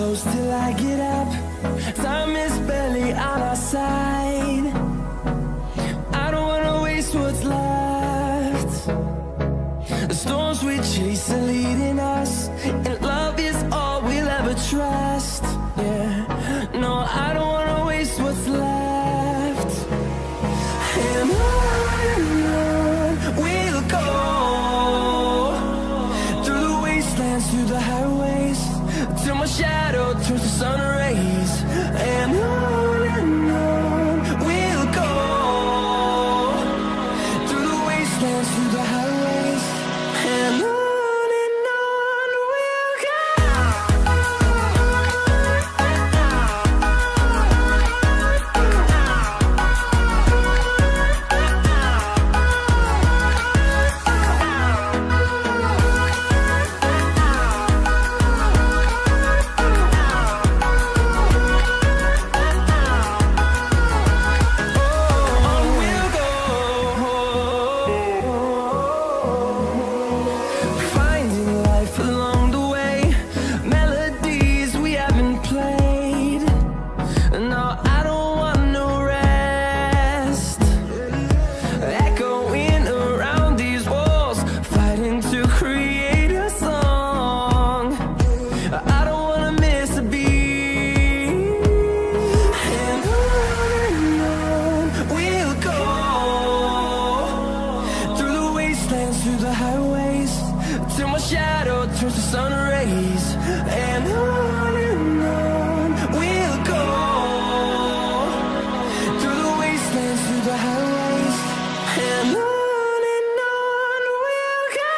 close till I get up. Time is barely on our side. I don't wanna waste what's left. The storms we chase are leading us, and love is all we'll ever trust. Yeah, no, I don't wanna waste what's left. And on we'll go, through the wastelands, through the highways, till my shadow turns to sun rays. And on we'll go, through the wastelands, through the highways, and on we'll go. Finding life along the way, melodies we haven't played. No, I don't want no rest. Echoing around these walls, fighting to create a song. I don't wanna miss a beat. And on we'll go, through the wastelands, through the highways, till my shadow turns to sun rays. And on we'll go, through the wastelands, through the highways, and on we'll go.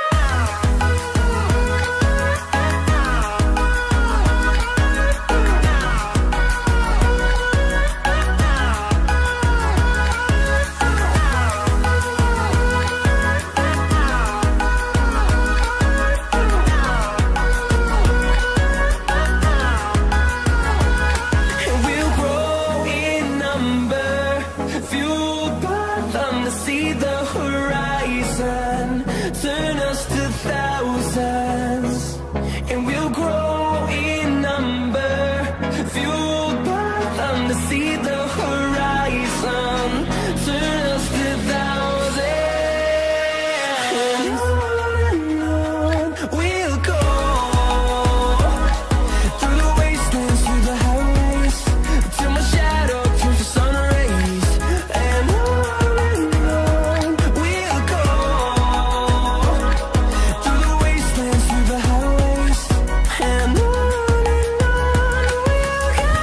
And we'll grow in number, fueled by them to see the horizon, turn us to thousands. And we'll grow in number, fueled by them to see the horizon, turn us to thousands. And on we'll go, through the wastelands, through the highways, till my shadow turns to sun rays. And on we'll go, through the wastelands, through the highways, and on we'll go.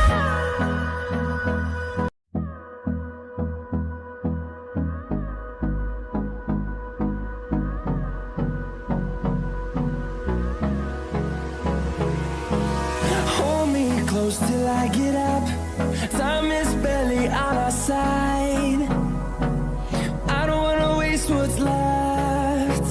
Hold me close till I get up. Time is barely on our side. I don't wanna waste what's left.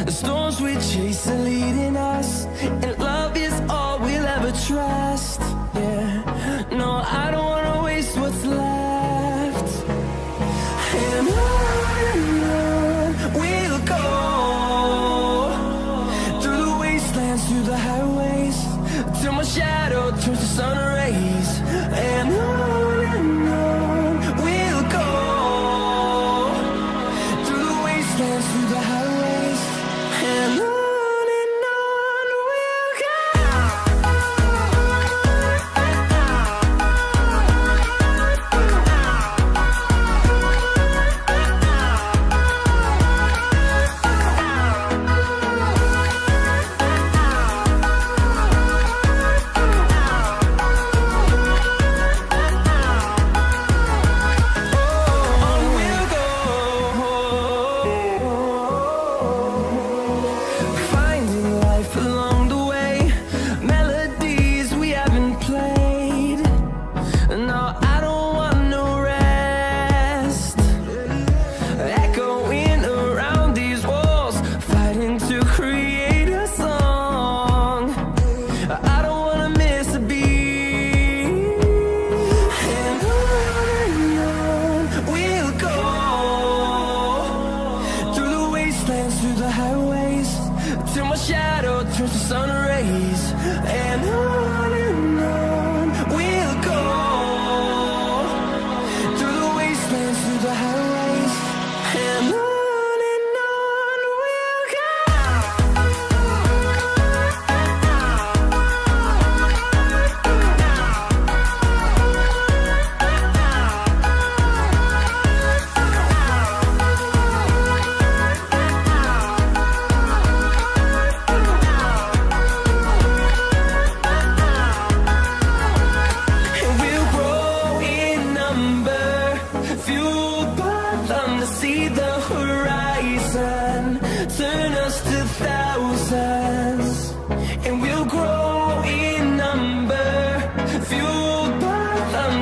The storms we chase are leading us, and love is all we'll ever trust. Yeah, no, I don't wanna waste what's left. And on we'll go, through the wastelands, through the highways, till my shadow turns to sun rays. And on we'll go, through the wastelands, through the highways, and on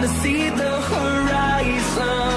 to see the horizon.